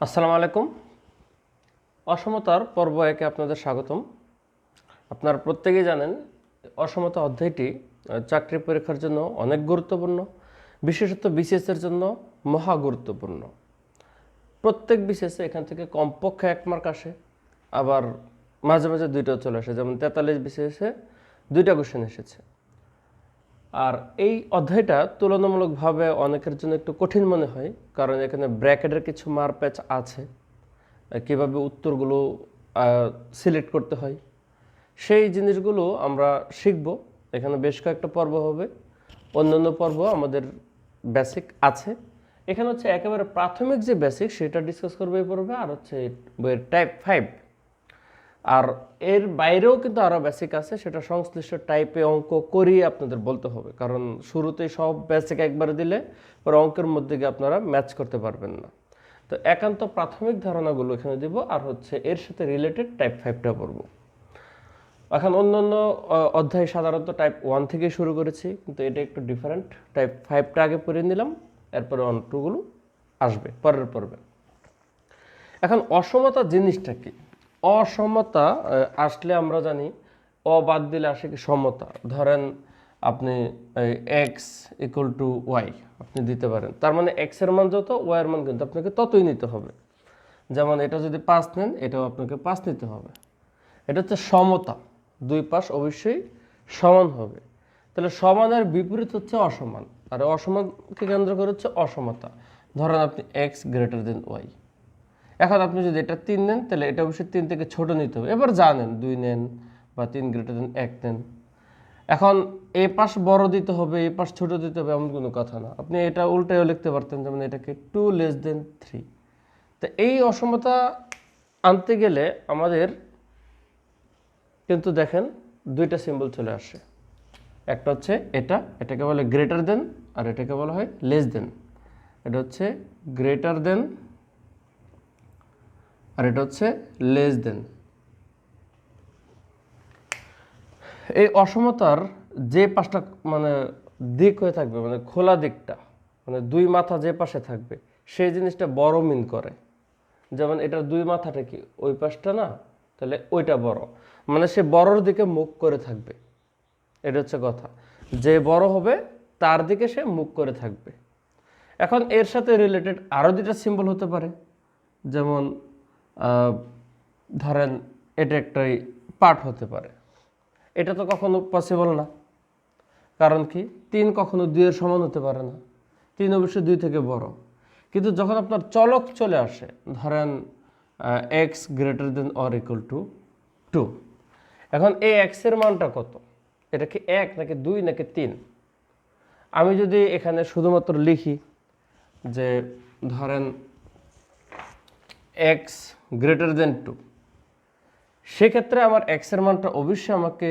আসসালামু আলাইকুম। অসমতার পর্ব একে আপনাদের স্বাগতম। আপনারা প্রত্যেকেই জানেন অসমতা অধ্যায়টি চাকরি পরীক্ষার জন্য অনেক গুরুত্বপূর্ণ, বিশেষত বিসিএসের জন্য মহা গুরুত্বপূর্ণ। প্রত্যেক বিসিএসে এখান থেকে কমপক্ষে 1 মার্ক আসে, আবার মাঝে মাঝে 2টাও চলে আসে। যেমন 43 বিসিএসে 2টা কোশ্চেন এসেছে। আর এই অধ্যায়টা তুলনামূলকভাবে অনেকের জন্য একটু কঠিন মনে হয়, কারণ এখানে ব্র্যাকেটের কিছু মারপ্যাচ আছে, কীভাবে উত্তরগুলো সিলেক্ট করতে হয় সেই জিনিসগুলো আমরা শিখব। এখানে বেশ কয়েকটা পর্ব হবে, অন্যান্য পর্ব আমাদের বেসিক আছে। এখানে হচ্ছে একেবারে প্রাথমিক যে বেসিক সেটা ডিসকাস করবে এই পর্বে, আর হচ্ছে বইয়ের টাইপ 5। আর এর বাইরেও কিন্তু আরও বেসিক আছে, সেটা সংশ্লিষ্ট টাইপে অঙ্ক করিয়ে আপনাদের বলতে হবে, কারণ শুরুতেই সব বেসিক একবারে দিলে পরে অঙ্কের মধ্যে গিয়ে আপনারা ম্যাচ করতে পারবেন না। তো একান্ত প্রাথমিক ধারণাগুলো এখানে দিব, আর হচ্ছে এর সাথে রিলেটেড টাইপ 5টা পড়ব। এখন অন্যান্য অধ্যায় সাধারণত টাইপ 1 থেকে শুরু করেছি, কিন্তু এটা একটু ডিফারেন্ট। টাইপ 5টা আগে পড়ে নিলাম, এরপরে 1, 2গুলো আসবে পরের পর্বে। এখন অসমতা জিনিসটা কি? অসমতা আসলে আমরা জানি অ বাদ দিলে আসে কি সমতা। ধরেন আপনি এক্স ইকুয়াল টু ওয়াই আপনি দিতে পারেন, তার মানে এক্স এর মান যত ওয়াই এর মান কিন্তু আপনাকে ততই নিতে হবে। যেমন এটা যদি 5 নেন, এটাও আপনাকে 5 নিতে হবে। এটা হচ্ছে সমতা, দুই পাশ অবশ্যই সমান হবে। তাহলে সমানের বিপরীত হচ্ছে অসমান, আর অসমানকে কেন্দ্র করে হচ্ছে অসমতা। ধরেন আপনি এক্স গ্রেটার দেন ওয়াই। এখন আপনি যদি এটা 3 নেন, তাহলে এটা অবশ্যই 3 থেকে ছোট নিতে হবে। এবার জানেন 2 নেন বা 3 গ্রেটার দেন 1 নেন। এখন এই পাশ বড় দিতে হবে, এই পাশ ছোট দিতে হবে, এমন কোনো কথা না। আপনি এটা উল্টায়ও লিখতে পারতেন, যেমন এটাকে 2 লেস দেন 3। তো এই অসমতা আনতে গেলে আমাদের কিন্তু দেখেন 2টা সিম্বল চলে আসে। একটা হচ্ছে এটাকে বলে গ্রেটার দেন, আর এটাকে বলা হয় লেস দেন। এটা হচ্ছে গ্রেটার দেন, আর এটা হচ্ছে লেস দেন। এই অসমতার যে পাশটা মানে দিক হয়ে থাকবে, মানে খোলা দিকটা, মানে দুই মাথা যে পাশে থাকবে সেই জিনিসটা বড় মিন করে। যেমন এটার 2 মাথাটা কি ওই পাশটা না, তাহলে ওইটা বড়, মানে সে বড়র দিকে মুখ করে থাকবে। এটা হচ্ছে কথা, যে বড় হবে তার দিকে সে মুখ করে থাকবে। এখন এর সাথে রিলেটেড আরও 2টা সিম্বল হতে পারে। যেমন ধরেন এটা একটাই পার্ট হতে পারে। এটা তো কখনো পসিবল না, কারণ কি 3 কখনো 2 এর সমান হতে পারে না, 3 অবশ্যই 2 থেকে বড়। কিন্তু যখন আপনার চলক চলে আসে, ধরেন x greater than or equal to 2, এখন এই এক্স এর মানটা কত? এটা কি 1 নাকি 2 নাকি 3? আমি যদি এখানে শুধুমাত্র লিখি যে ধরেন এক্স গ্রেটার দেন 2, সেক্ষেত্রে আমার এক্স এর মানটা অবশ্যই আমাকে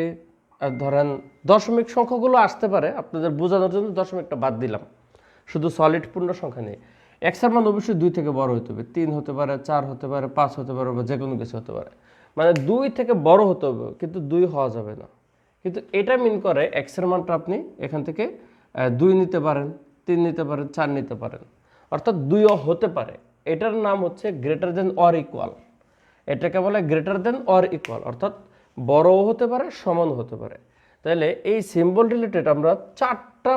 ধরেন দশমিক সংখ্যাগুলো আসতে পারে, আপনাদের বোঝানোর জন্য দশমিকটা বাদ দিলাম, শুধু সলিড পূর্ণ সংখ্যা নেই। এক্স এর মান অবশ্যই 2 থেকে বড় হতে হবে, 3 হতে পারে, 4 হতে পারে, 5 হতে পারে, বা যে কোনো কিছু হতে পারে। মানে 2 থেকে বড় হতে হবে, কিন্তু 2 হওয়া যাবে না। কিন্তু এটা মিন করে এক্স এর মানটা আপনি এখান থেকে 2 নিতে পারেন, 3 নিতে পারেন, 4 নিতে পারেন, অর্থাৎ 2ও হতে পারে। এটার নাম হচ্ছে গ্রেটার দেন অর ইকুয়াল। এটাকে বলে গ্রেটার দেন অর ইকুয়াল, অর্থাৎ বড়ও হতে পারে, সমানও হতে পারে। তাহলে এই সিম্বল রিলেটেড আমরা 4টা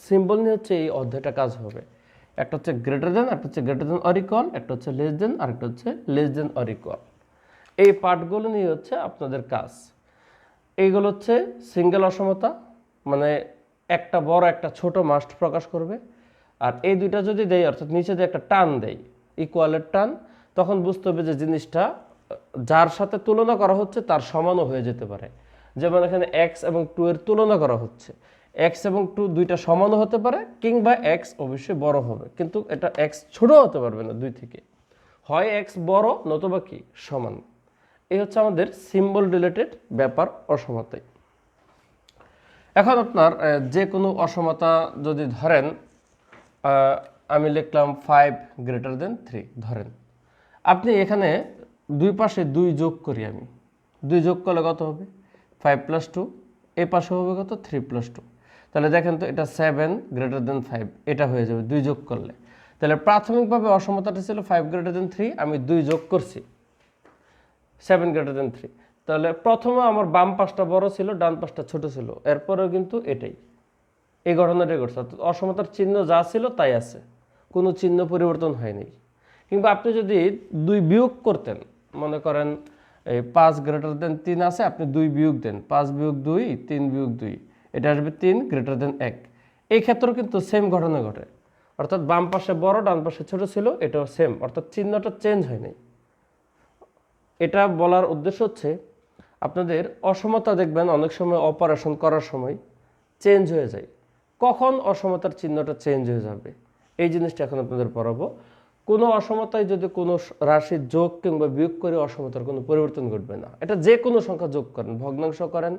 সিম্বল নিয়ে হচ্ছে এই অধ্যায়টা কাজ হবে। একটা হচ্ছে গ্রেটার দেন, একটা হচ্ছে গ্রেটার দেন অর ইকুয়াল, একটা হচ্ছে লেস দেন, আর একটা হচ্ছে লেস দেন অর ইকুয়াল। এই পার্টগুলো নিয়ে হচ্ছে আপনাদের কাজ। এইগুলো হচ্ছে সিঙ্গেল অসমতা, মানে একটা বড় একটা ছোট মাস্ট প্রকাশ করবে। আর এই দুইটা যদি দেই, অর্থাৎ নিচে দিয়ে একটা টান দেই, ইকুয়ালের টান, তখন বুঝতে হবে যে জিনিসটা যার সাথে তুলনা করা হচ্ছে তার সমানও হয়ে যেতে পারে। যেমন এখানে এক্স এবং 2 এর তুলনা করা হচ্ছে, এক্স এবং 2 দুইটা সমানও হতে পারে, কিংবা এক্স অবশ্যই বড় হবে, কিন্তু এটা এক্স ছোট হতে পারবে না 2 থেকে, হয় এক্স বড় নতুবা কি সমান। এই হচ্ছে আমাদের সিম্বল রিলেটেড ব্যাপার অসমতায়। এখন আপনার যে কোনো অসমতা যদি ধরেন, আমি লিখলাম 5 গ্রেটার দেন 3, ধরেন আপনি এখানে দুই পাশে 2 যোগ করি, আমি 2 যোগ করলে কত হবে? 5 + 2, এই পাশে হবে কত? 3 + 2। তাহলে দেখেন তো এটা 7 গ্রেটার দেন 5, এটা হয়ে যাবে 2 যোগ করলে। তাহলে প্রাথমিকভাবে অসমতাটা ছিল 5 > 3, আমি 2 যোগ করছি 7 > 3। তাহলে প্রথমে আমার বাম পাশটা বড় ছিল, ডান পাশটা ছোট ছিল, এরপরেও কিন্তু এটাই এই ঘটনাটাই ঘটছে, অর্থাৎ অসমতার চিহ্ন যা ছিল তাই আছে, কোনো চিহ্ন পরিবর্তন হয়নি। কিংবা আপনি যদি 2 বিয়োগ করতেন, মনে করেন এই 5 > 3 আছে, আপনি 2 বিয়োগ দেন, 5 বিয়োগ 2 3 বিয়োগ 2, এটা আসবে 3 > 1। এই ক্ষেত্রেও কিন্তু সেম ঘটনা ঘটে, অর্থাৎ বাম পাশে বড় ডান পাশে ছোট ছিল, এটাও সেম, অর্থাৎ চিহ্নটা চেঞ্জ হয়নি। এটা বলার উদ্দেশ্য হচ্ছে আপনাদের অসমতা দেখবেন অনেক সময় অপারেশন করার সময় চেঞ্জ হয়ে যায়। কখন অসমতার চিহ্নটা চেঞ্জ হয়ে যাবে এই জিনিসটা এখন আপনাদের পড়াবো। কোনো অসমতায় যদি কোনো রাশির যোগ কিংবা বিয়োগ করে অসমতার কোনো পরিবর্তন ঘটবে না। এটা যে কোনো সংখ্যা যোগ করেন, ভগ্নাংশ করেন,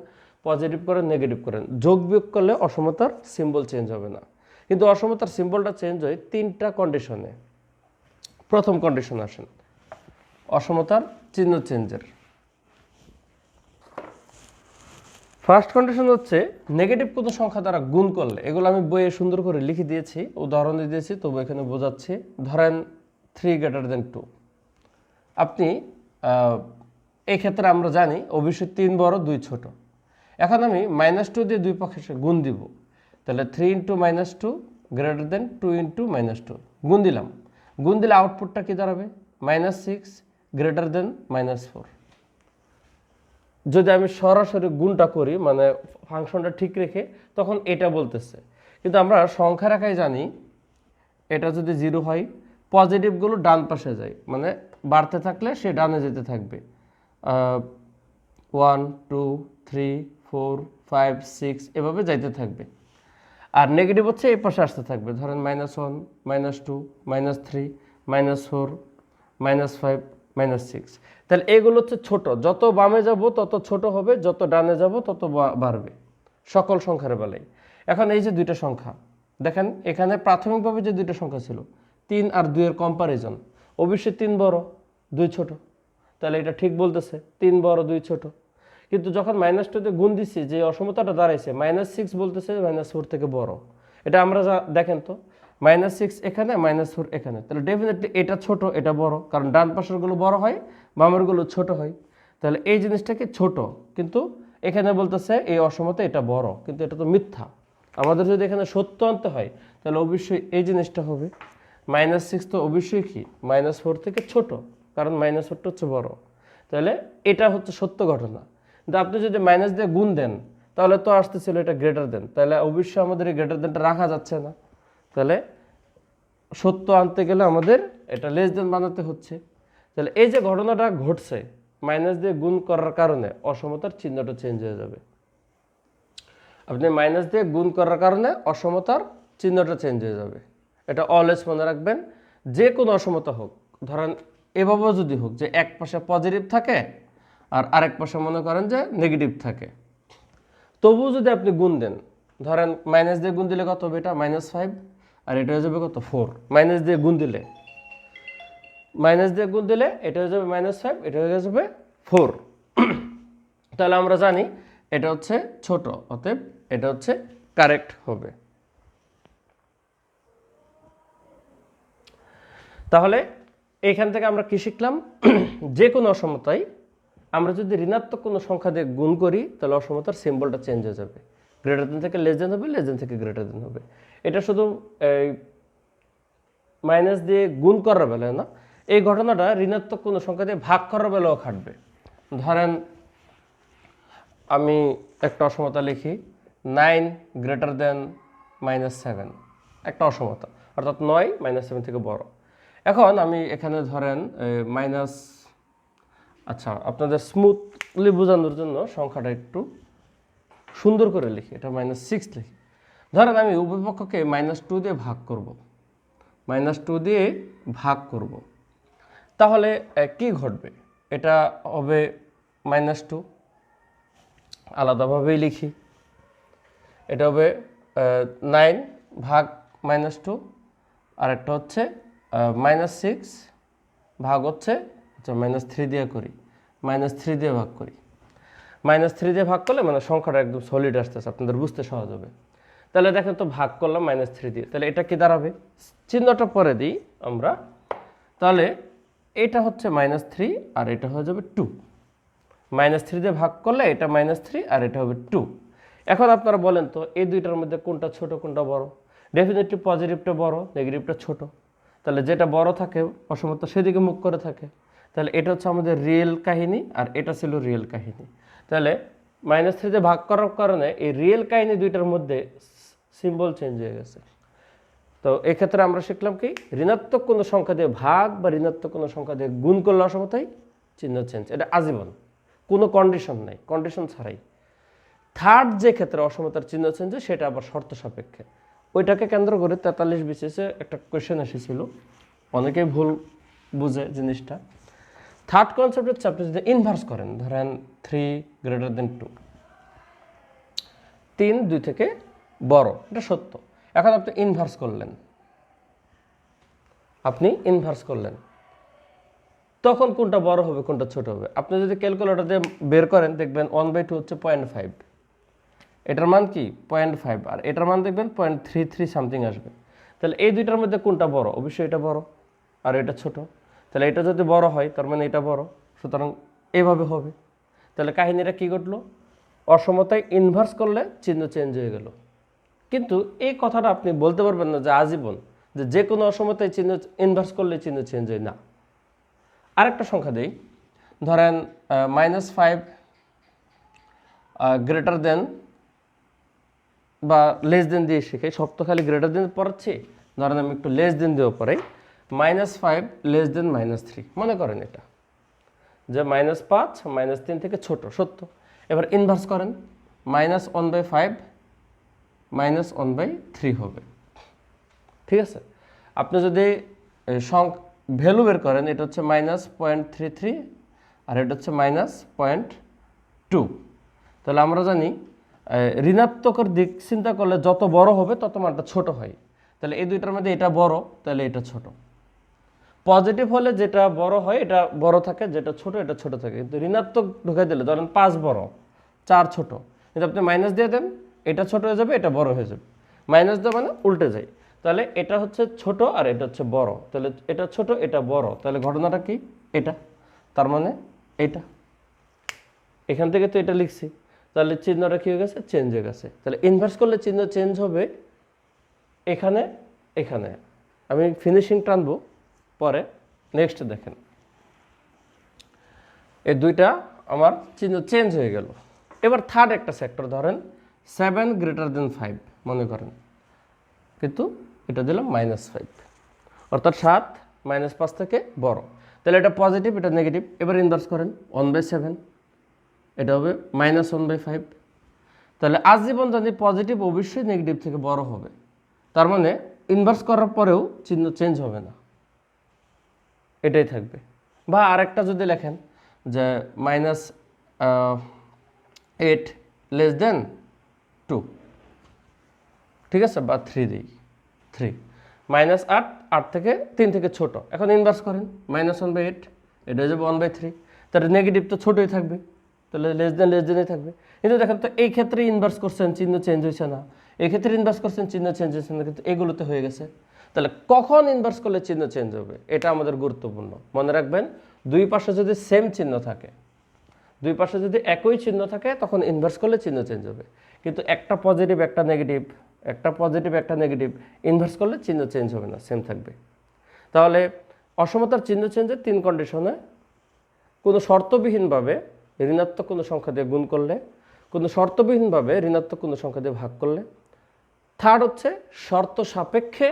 পজিটিভ করেন, নেগেটিভ করেন, যোগ বিয়োগ করলে অসমতার সিম্বল চেঞ্জ হবে না। কিন্তু অসমতার সিম্বলটা চেঞ্জ হয় 3টা কন্ডিশনে। প্রথম কন্ডিশন আসেন অসমতার চিহ্ন চেঞ্জের। ফার্স্ট কন্ডিশন হচ্ছে নেগেটিভ কোনো সংখ্যা দ্বারা গুণ করলে, এগুলো আমি বইয়ে সুন্দর করে লিখে দিয়েছি, উদাহরণ দিয়েছি, তবু এখানে বোঝাচ্ছি। ধরেন 3 > 2, আপনি এই ক্ষেত্রে আমরা জানি অবশ্যই 3 বড় 2 ছোট। এখন আমি -2 দিয়ে দুই পক্ষে গুণ দিব, তাহলে 3 × -2 > 2 × -2 গুণ দিলাম। গুণ দিলে আউটপুটটা কি দাঁড়াবে? -6 > -4। যদি আমি সরাসরি গুণটা করি, মানে ফাংশনটা ঠিক রেখে, তখন এটা বলতেছে। কিন্তু আমরা সংখ্যা রেখায় জানি এটা যদি 0 হয়, পজিটিভগুলো ডান পাশে যায়, মানে বাড়তে থাকলে সে ডানে যেতে থাকবে, 1 2 3 4 5 6 এভাবে যাইতে থাকবে। আর নেগেটিভ হচ্ছে এই পাশে আসতে থাকবে, ধরেন -1 -2 -3 -4 -5 -6। তাহলে এগুলো হচ্ছে ছোট, যত বামে যাব তত ছোট হবে, যত ডানে যাব তত বাড়বে, সকল সংখ্যার বেলায়। এখন এই যে দুইটা সংখ্যা দেখেন, এখানে প্রাথমিকভাবে যে দুইটা সংখ্যা ছিল 3 আর 2 এর কম্পারিজন, অবশ্যই 3 বড় 2 ছোট, তাহলে এটা ঠিক বলতেছে 3 বড় 2 ছোট। কিন্তু যখন -2 দিয়ে গুণ দিচ্ছি, যে অসমতাটা দাঁড়াইছে, -6 বলতেছে -4 থেকে বড়। এটা আমরা দেখেন তো, -6 এখানে, -4 এখানে, তাহলে ডেফিনেটলি এটা ছোট এটা বড়, কারণ ডান পাশেরগুলো বড় হয়, বামেরগুলো ছোট হয়। তাহলে এই জিনিসটাকে ছোট, কিন্তু এখানে বলতেছে এই অসমতা এটা বড়, কিন্তু এটা তো মিথ্যা। আমাদের যদি এখানে সত্য আনতে হয়, তাহলে অবশ্যই এই জিনিসটা হবে। -6 তো অবশ্যই কি -4 থেকে ছোট, কারণ -4টা হচ্ছে বড়। তাহলে এটা হচ্ছে সত্য ঘটনা। কিন্তু আপনি যদি মাইনাস দিয়ে গুণ দেন, তাহলে তো আসতেছিল এটা গ্রেটার দেন, তাহলে অবশ্যই আমাদের এই গ্রেটার দেনটা রাখা যাচ্ছে না। তাহলে সত্য আনতে গেলে আমাদের এটা লেস দেন বানাতে হচ্ছে। তাহলে এই যে ঘটনাটা ঘটছে, মাইনাস দিয়ে গুণ করার কারণে অসমতার চিহ্নটা চেঞ্জ হয়ে যাবে। আপনি মাইনাস দিয়ে গুণ করার কারণে অসমতার চিহ্নটা চেঞ্জ হয়ে যাবে, এটা অলওয়েজ মনে রাখবেন। যে কোনো অসমতা হোক, ধরেন এভাবেও যদি হোক যে এক পাশে পজিটিভ থাকে আর আরেক পাশে মনে করেন যে নেগেটিভ থাকে, তবুও যদি আপনি গুণ দেন, ধরেন মাইনাস দিয়ে গুণ দিলে কত হবে? এটা -5, আর এটা হয়ে যাবে কত? 4। মাইনাস দিয়ে গুণ দিলে এটা হয়ে যাবে -5, এটা হয়ে যাবে 4। তাহলে আমরা জানি এটা হচ্ছে ছোট, অতএব এটা হচ্ছে কারেক্ট হবে। তাহলে এখান থেকে আমরা কি শিখলাম? যে কোনো অসমতায় আমরা যদি ঋণাত্মক কোনো সংখ্যা দিয়ে গুণ করি, তাহলে অসমতার সিম্বলটা চেঞ্জ হয়ে যাবে, গ্রেটার দেন থেকে লেস দেন হবে, লেস দেন থেকে গ্রেটার দেন হবে। এটা শুধু মাইনাস দিয়ে গুণ করার বেলায় না, এই ঘটনাটা ঋণাত্মক কোনো সংখ্যা দিয়ে ভাগ করার বেলাও খাটবে। ধরেন আমি একটা অসমতা লিখি, 9 > -7, একটা অসমতা, অর্থাৎ 9 -7 থেকে বড়। এখন আমি এখানে ধরেন আচ্ছা, আপনাদের স্মুথলি বোঝানোর জন্য সংখ্যাটা একটু সুন্দর করে লিখি, এটা -6 লিখি। ধরেন আমি উভয় পক্ষকে -2 দিয়ে ভাগ করব, -2 দিয়ে ভাগ করব, তাহলে কি ঘটবে? এটা হবে -2, আলাদাভাবেই লিখি, এটা হবে 9 ভাগ -2, আর একটা হচ্ছে -6 ভাগ হচ্ছে, আচ্ছা -3 দিয়ে করি, -3 দিয়ে ভাগ করি। -3 দিয়ে ভাগ করলে মানে সংখ্যাটা একদম সলিড আসতেছে, আপনাদের বুঝতে সহজ হবে। তাহলে দেখেন তো ভাগ করলাম -3 দিয়ে, তাহলে এটা কি দাঁড়াবে, চিহ্নটা পরে দিই আমরা, তাহলে এটা হচ্ছে -3 আর এটা হয়ে যাবে 2, -3 দিয়ে ভাগ করলে এটা -3 আর এটা হবে 2। এখন আপনারা বলেন তো এই দুইটার মধ্যে কোনটা ছোট কোনটা বড়? ডেফিনেটলি পজিটিভটা বড়, নেগেটিভটা ছোট। তাহলে যেটা বড় থাকে অসমতা সেদিকে মুখ করে থাকে। তাহলে এটা হচ্ছে আমাদের রিয়েল কাহিনী আর এটা ছিল রিয়েল কাহিনী। তাহলে -3 দিয়ে ভাগ করার কারণে এই রিয়েল কাহিনী দুইটার মধ্যে সিম্বল চেঞ্জ হয়ে গেছে। তো এক্ষেত্রে আমরা শিখলাম কি, ঋণাত্মক কোনো সংখ্যা দিয়ে ভাগ বা ঋণাত্মক কোনো সংখ্যা দিয়ে গুণ করলে অসমতাই চিহ্ন চেঞ্জ, এটা আজীবন, কোনো কন্ডিশন নাই, কন্ডিশন ছাড়াই। থার্ড যে ক্ষেত্রে অসমতার চিহ্ন চেঞ্জ সেটা আবার শর্ত সাপেক্ষে। ওইটাকে কেন্দ্র করে 43 বিসিএসে একটা কোয়েশ্চেন এসেছিল, অনেকেই ভুল বুঝে জিনিসটা। থার্ড কনসেপ্ট হচ্ছে আপনি যদি ইনভার্স করেন, ধরেন 3 > 2, 3 2 থেকে বড়, এটা সত্য। এখন আপনি ইনভার্স করলেন, তখন কোনটা বড় হবে কোনটা ছোট হবে? আপনি যদি ক্যালকুলেটর দিয়ে বের করেন দেখবেন 1/2 হচ্ছে 0.5, এটার মান কি 0.5, আর এটার মান দেখবেন 0.33 সামথিং আসবে। তাহলে এই দুইটার মধ্যে কোনটা বড়? অবশ্যই এটা বড়, আর এটা ছোট। তাহলে এটা যদি বড় হয় তার মানে এটা বড়, সুতরাং এভাবে হবে। তাহলে কাহিনীটা কি ঘটলো, অসমতায় ইনভার্স করলে চিহ্ন চেঞ্জ হয়ে গেল। কিন্তু এই কথাটা আপনি বলতে পারবেন না যে আজীবন, যে কোনো অসমতায় চিহ্ন ইনভার্স করলে চিহ্ন চেঞ্জ হয় না। আরেকটা সংখ্যা দেই, ধরেন -5 গ্রেটার দেন বা লেস দেন দিয়ে শিখে, সব তো খালি গ্রেটার দেন পড়াচ্ছি, ধরেন আমি একটু লেস দেন দিয়েও পড়াই। -5 লেস দেন -3, মনে করেন এটা যে -5 -3 থেকে ছোট, সত্য। এবার ইনভার্স করেন, -1/5 -1/3 হবে, ঠিক আছে। আপনি যদি ভ্যালু বের করেন, এটা হচ্ছে -0.33 আর এটা হচ্ছে -0.2। তাহলে আমরা জানি ঋণাত্মকের দিক চিন্তা করলে যত বড় হবে তত মানটা ছোট হয়। তাহলে এই দুইটার মধ্যে এটা বড়, তাহলে এটা ছোট। পজিটিভ হলে যেটা বড় হয় এটা বড় থাকে, যেটা ছোট এটা ছোট থাকে। কিন্তু ঋণাত্মক ঢুকাই দিলে, ধরেন 5 বড় 4 ছোট, কিন্তু আপনি মাইনাস দিয়ে দেন, এটা ছোট হয়ে যাবে এটা বড় হয়ে যাবে, মাইনাস দেওয়া মানে উল্টে যায়। তাহলে এটা হচ্ছে ছোট আর এটা হচ্ছে বড়, তাহলে এটা ছোট এটা বড়, তাহলে ঘটনাটা কি, এটা, তার মানে এটা, এখান থেকে তো এটা লিখছি, তাহলে চিহ্নটা কি হয়ে গেছে, চেঞ্জ হয়ে গেছে। তাহলে ইনভার্স করলে চিহ্ন চেঞ্জ হবে এখানে, এখানে। আমি ফিনিশিং টানবো পরে, নেক্সট দেখেন, এই দুইটা আমার চিহ্ন চেঞ্জ হয়ে গেল। এবার থার্ড একটা সেক্টর ধরেন 7 > 5 মনে করেন, কিন্তু এটা দিলাম -5, অর্থাৎ 7 -5 থেকে বড়। তাহলে এটা পজিটিভ এটা নেগেটিভ। এবার ইনভার্স করেন, 1/7 এটা হবে -1/5। তাহলে আজীবন জানি পজিটিভ অবশ্যই নেগেটিভ থেকে বড় হবে, তার মানে ইনভার্স করার পরেও চিহ্ন চেঞ্জ হবে না, এটাই থাকবে। বা আরেকটা যদি লেখেন যে -8 < 2, ঠিক আছে, বা 3 দিই, 3 -8 8 থেকে 3 থেকে ছোট। এখন ইনভার্স করেন, -1/8 এটা হয়ে যাবে 1/3, তাহলে নেগেটিভ তো ছোটই থাকবে, তাহলে লেস দেনই থাকবে। কিন্তু দেখেন তো এই ক্ষেত্রে ইনভার্স করছেন চিহ্ন চেঞ্জ হয়েছে না, এই ক্ষেত্রে ইনভার্স করছেন চিহ্ন চেঞ্জ হয়েছে না, কিন্তু এগুলোতে হয়ে গেছে। তাহলে কখন ইনভার্স করলে চিহ্ন চেঞ্জ হবে এটা আমাদের গুরুত্বপূর্ণ। মনে রাখবেন, দুই পাশে যদি সেম চিহ্ন থাকে, দুই পাশে যদি একই চিহ্ন থাকে তখন ইনভার্স করলে চিহ্ন চেঞ্জ হবে। কিন্তু একটা পজিটিভ একটা নেগেটিভ, একটা পজিটিভ একটা নেগেটিভ, ইনভার্স করলে চিহ্ন চেঞ্জ হবে না, সেম থাকবে। তাহলে অসমতার চিহ্ন চেঞ্জের 3 কন্ডিশনে, কোনো শর্তবিহীনভাবে ঋণাত্মক কোনো সংখ্যা দিয়ে গুণ করলে, কোনো শর্তবিহীনভাবে ঋণাত্মক কোনো সংখ্যা দিয়ে ভাগ করলে, থার্ড হচ্ছে শর্ত সাপেক্ষে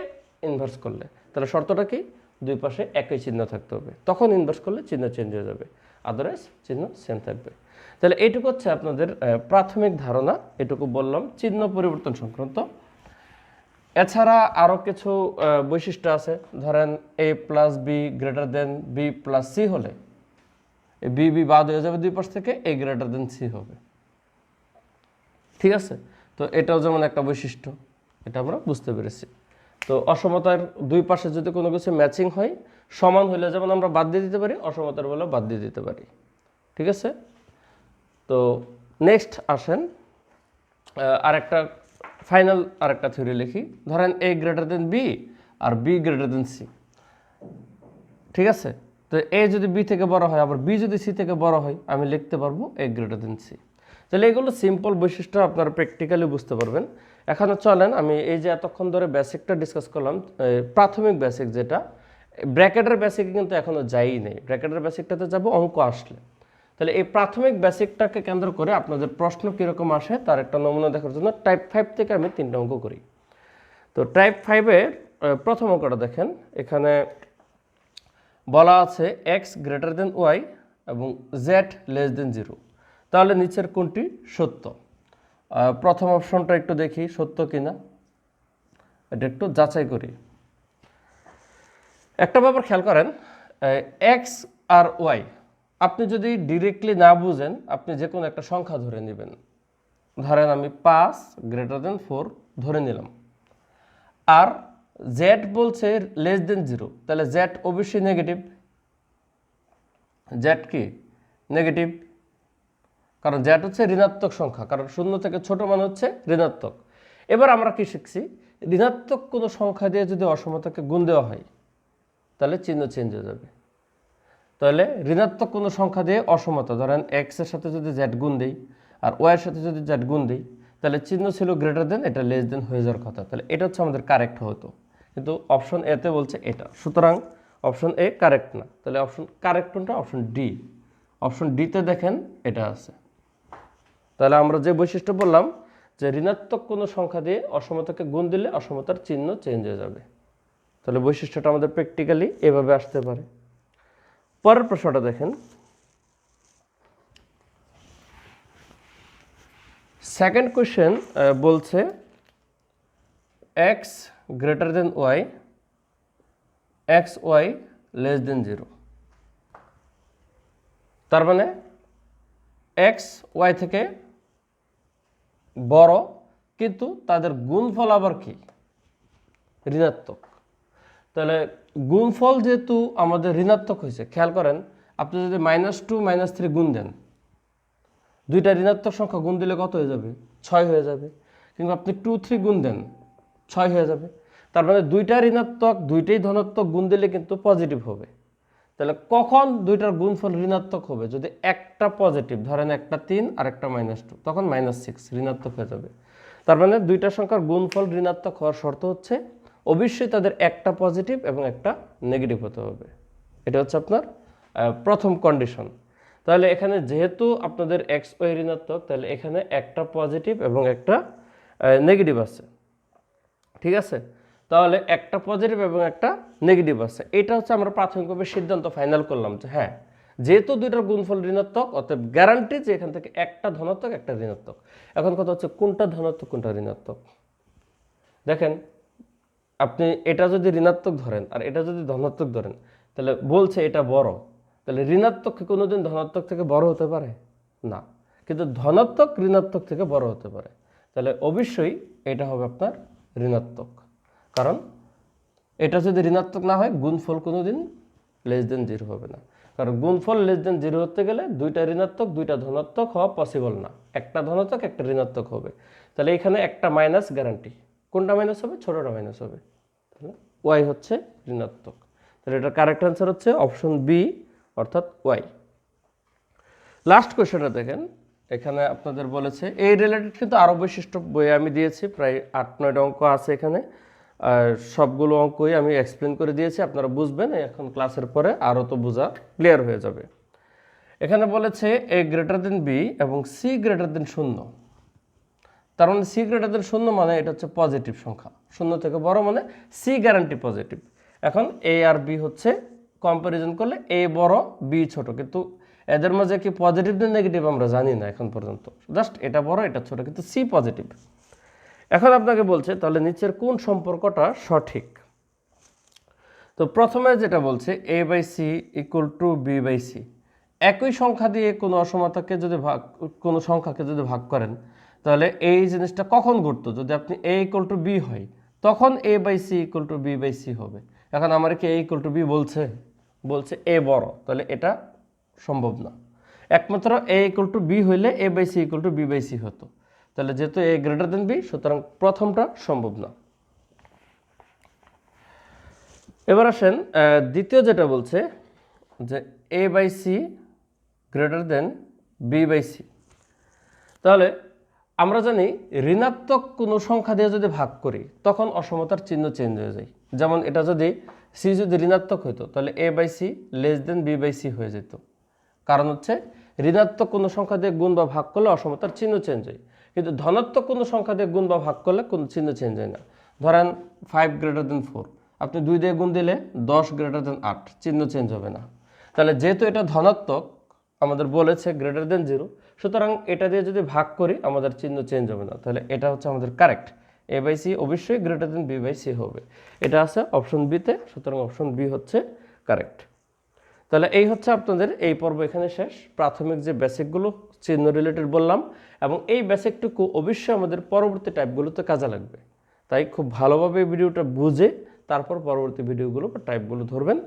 ইনভার্স করলে। তাহলে শর্তটা কি, দুই পাশে একই চিহ্ন থাকতে হবে, তখন ইনভার্স করলে চিহ্ন চেঞ্জ হয়ে যাবে, আদারওয়াইজ চিহ্ন সেম থাকবে। তাহলে এইটুকু হচ্ছে আপনাদের প্রাথমিক ধারণা, এটুকু বললাম চিহ্ন পরিবর্তন সংক্রান্ত। এছাড়া আরও কিছু বৈশিষ্ট্য আছে, ধরেন a + b > b + c হলে এই b বাদ হয়ে যাবে দুই পাশ থেকে, a > c হবে, ঠিক আছে। তো এটাও যেমন একটা বৈশিষ্ট্য, এটা আমরা বুঝতে পেরেছি। তো অসমতার দুই পাশে যদি কোনো কিছু ম্যাচিং হয়, সমান হলে যেমন আমরা বাদ দিয়ে দিতে পারি, অসমতার বেলা বাদ দিয়ে দিতে পারি, ঠিক আছে। তো নেক্সট আসেন আরেকটা ফাইনাল আরেকটা থিওরি লিখি। ধরেন এ গ্রেটার দেন বি আর বি গ্রেটার দেন সি, ঠিক আছে? তো এ যদি বি থেকে বড় হয়, আবার বি যদি সি থেকে বড় হয়, আমি লিখতে পারবো এ গ্রেটার দেন সি। তাহলে এগুলো সিম্পল বৈশিষ্ট্য, আপনারা প্র্যাকটিক্যালি বুঝতে পারবেন। এখনও চলেন আমি এই যে এতক্ষণ ধরে বেসিকটা ডিসকাস করলাম, প্রাথমিক বেসিক যেটা, ব্র্যাকেটের বেসিক কিন্তু এখনও যাই নেই, ব্র্যাকেটের বেসিকটাতে যাব অঙ্ক আসলে। তাহলে এই প্রাথমিক বেসিকটাকে কেন্দ্র করে আপনাদের প্রশ্ন কীরকম আসে তার একটা নমুনা দেখার জন্য টাইপ 5 থেকে আমি 3টা অঙ্ক করি। তো টাইপ 5-এর প্রথম অঙ্কটা দেখেন, এখানে বলা আছে এক্স গ্রেটার দেন ওয়াই এবং জেড লেস দেন 0। তাহলে নিচের কোনটি সত্য? প্রথম অপশনটা একটু দেখি সত্য কিনা, এটা একটু যাচাই করি। একটা ব্যাপার খেয়াল করেন, এক্স আর ওয়াই আপনি যদি ডিরেক্টলি না বুঝেন, আপনি যে কোনো একটা সংখ্যা ধরে নেবেন। ধরেন আমি 5 গ্রেটার দেন 4 ধরে নিলাম, আর জেড বলছে লেস দেন 0, তাহলে জেড অবশ্যই নেগেটিভ। জেড কি নেগেটিভ, কারণ জেড হচ্ছে ঋণাত্মক সংখ্যা, কারণ 0 থেকে ছোট মান হচ্ছে ঋণাত্মক। এবার আমরা কি শিখছি, ঋণাত্মক কোনো সংখ্যা দিয়ে যদি অসমতাকে গুণ দেওয়া হয় তাহলে চিহ্ন চেঞ্জ হয়ে যাবে। তাহলে ঋণাত্মক কোনো সংখ্যা দিয়ে অসমতা, ধরেন এক্স এর সাথে যদি জেড গুণ দেই আর ওয়াই এর সাথে যদি জেড গুণ দেই, তাহলে চিহ্ন ছিল গ্রেটার দেন, এটা লেস দেন হয়ে যাওয়ার কথা। তাহলে এটা হচ্ছে আমাদের কারেক্ট হতো, কিন্তু অপশন এতে বলছে এটা, সুতরাং অপশন এ কারেক্ট না। তাহলে অপশন কারেক্ট কোনটা? Option D. অপশন ডিতে দেখেন এটা আছে। তাহলে আমরা যে বৈশিষ্ট্য বললাম যে ঋণাত্মক কোনো সংখ্যা দিয়ে অসমতাকে গুণ দিলে অসমতার চিহ্ন চেঞ্জ হয়ে যাবে, তাহলে বৈশিষ্ট্যটা আমাদের প্র্যাকটিক্যালি এভাবে আসতে পারে। পরের প্রশ্নটা দেখেন, সেকেন্ড কোয়েশ্চেন বলছে X greater than Y, X Y less than 0। তার মানে এক্স ওয়াই থেকে বড়, কিন্তু তাদের গুণফল আবার কি? ঋণাত্মক। তাহলে গুণফল যেহেতু আমাদের ঋণাত্মক হয়েছে, খেয়াল করেন আপনি যদি -2 -3 গুণ দেন, দুইটা ঋণাত্মক সংখ্যা গুণ দিলে কত হয়ে যাবে? 6 হয়ে যাবে। কিন্তু আপনি 2 3 গুণ দেন, 6 হয়ে যাবে। তার মানে দুইটা ঋণাত্মক দুইটাই ধনাত্মক গুণ দিলে কিন্তু পজিটিভ হবে। তাহলে কখন দুইটার গুণফল ঋণাত্মক হবে? যদি একটা পজিটিভ, ধরেন একটা 3 আর একটা -2, তখন -6 ঋণাত্মক হয়ে যাবে। তার মানে দুইটা সংখ্যার গুণফল ঋণাত্মক হওয়ার শর্ত হচ্ছে অবশ্যই তাদের একটা পজিটিভ এবং একটা নেগেটিভ হতে হবে। এটা হচ্ছে আপনার প্রথম কন্ডিশন। তাহলে এখানে যেহেতু আপনাদের এক্স ওয়াই ঋণাত্মক, তাহলে এখানে একটা পজিটিভ এবং একটা নেগেটিভ আছে, ঠিক আছে? তাহলে একটা পজিটিভ এবং একটা নেগেটিভ আছে। এটা হচ্ছে আমরা প্রাথমিকভাবে সিদ্ধান্ত ফাইনাল করলাম যে হ্যাঁ, যেহেতু দুইটার গুণফল ঋণাত্মক, অতএব গ্যারান্টি যে এখান থেকে একটা ধনাত্মক একটা ঋণাত্মক। এখন কথা হচ্ছে কোনটা ধনাত্মক কোনটা ঋণাত্মক। দেখেন আপনি এটা যদি ঋণাত্মক ধরেন আর এটা যদি ধনাত্মক ধরেন, তাহলে বলছে এটা বড়, তাহলে ঋণাত্মক কোনোদিন ধনাত্মক থেকে বড় হতে পারে না, কিন্তু ধনাত্মক ঋণাত্মক থেকে বড় হতে পারে। তাহলে অবশ্যই এটা হবে আপনার ঋণাত্মক, কারণ এটা যদি ঋণাত্মক না হয় গুণফল কোনোদিন লেস দেন 0 হবে না। কারণ গুণফল লেস দেন 0 হতে গেলে দুইটা ঋণাত্মক দুইটা ধনাত্মক হওয়া পসিবল না, একটা ধনাত্মক একটা ঋণাত্মক হবে। তাহলে এখানে একটা মাইনাস গ্যারান্টি, কোনটা মাইনাস হবে? ছোটটা মাইনাস হবে। তাহলে ওয়াই হচ্ছে ঋণাত্মক। তাহলে এটার কারেক্ট অ্যান্সার হচ্ছে অপশন বি, অর্থাৎ ওয়াই। লাস্ট কোয়েশ্চেনটা দেখেন, এখানে আপনাদের বলেছে এই রিলেটেড কিন্তু আরও বৈশিষ্ট্য বইয়ে আমি দিয়েছি, প্রায় 8-9টা অঙ্ক আছে এখানে, আর সবগুলো অঙ্কই আমি এক্সপ্লেন করে দিয়েছি, আপনারা বুঝবেন। এখন ক্লাসের পরে আরও তো বোঝা ক্লিয়ার হয়ে যাবে। এখানে বলেছে এ গ্রেটার দেন বি এবং সি গ্রেটার দেন 0। তার মানে সি গ্রেটার দেন 0 মানে এটা হচ্ছে পজিটিভ সংখ্যা, 0 থেকে বড় মানে সি গ্যারান্টি পজিটিভ। এখন এ আর বি হচ্ছে কম্পারিজন করলে এ বড় বি ছোট, কিন্তু এদের মাঝে কি পজিটিভ না নেগেটিভ আমরা জানি না এখন পর্যন্ত, জাস্ট এটা বড় এটা ছোট, কিন্তু সি পজিটিভ। এখন আপনাকে বলছে তাহলে নিচের কোন সম্পর্কটা সঠিক। তো প্রথমে যেটা বলছে A by C equal to B by C, একই সংখ্যা দিয়ে কোনো অসমতাকে যদি কোনো সংখ্যাকে যদি ভাগ করেন, তাহলে এই জিনিসটা কখন ঘটতো? যদি আপনি এ ইকুয়াল টু বি হয় তখন A by C equal to B by C হবে। এখন আমার কি এ ইকুয়াল টু বি বলছে? বলছে এ বড়, তাহলে এটা সম্ভব না। একমাত্র এ ইকুয়াল টু বি হইলে A by C equal to B by C হতো। তাহলে যেহেতু এ গ্রেটার দেন বি, সুতরাং প্রথমটা সম্ভব না। এবার আসেন দ্বিতীয় যেটা বলছে যে A by C greater than B by C. তাহলে আমরা জানি ঋণাত্মক কোনো সংখ্যা দিয়ে যদি ভাগ করি তখন অসমতার চিহ্ন চেঞ্জ হয়ে যায়। যেমন এটা যদি সি যদি ঋণাত্মক হতো তাহলে A by C less than B by C হয়ে যেত। কারণ হচ্ছে ঋণাত্মক কোনো সংখ্যা দিয়ে গুণ বা ভাগ করলে অসমতার চিহ্ন চেঞ্জ হয়, কিন্তু ধনাত্মক কোনো সংখ্যা দিয়ে গুণ বা ভাগ করলে কোনো চিহ্ন চেঞ্জ হয় না। ধরেন 5 গ্রেটার দেন 4, আপনি 2 দিয়ে গুণ দিলে 10 গ্রেটার দেন 8, চিহ্ন চেঞ্জ হবে না। তাহলে যেহেতু এটা ধনাত্মক, আমাদের বলেছে গ্রেটার দেন 0, সুতরাং এটা দিয়ে যদি ভাগ করি আমাদের চিহ্ন চেঞ্জ হবে না। তাহলে এটা হচ্ছে আমাদের কারেক্ট, এ বাই সি অবশ্যই greater than B by C হবে। এটা আছে অপশন বিতে, সুতরাং অপশন বি হচ্ছে কারেক্ট। তাহলে এই হচ্ছে আপনাদের এই পর্ব এখানে শেষ। প্রাথমিক যে বেসিকগুলো চিহ্ন রিলেটেড বললাম, এবং এই বেসিকটুকু অবশ্যই আমাদের পরবর্তী টাইপগুলোতে কাজে লাগবে। তাই খুব ভালোভাবে এই ভিডিওটা বুঝে তারপর পরবর্তী ভিডিওগুলো বা টাইপগুলো ধরবেন,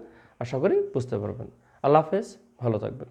আশা করি বুঝতে পারবেন। আল্লাহ হাফেজ, ভালো থাকবেন।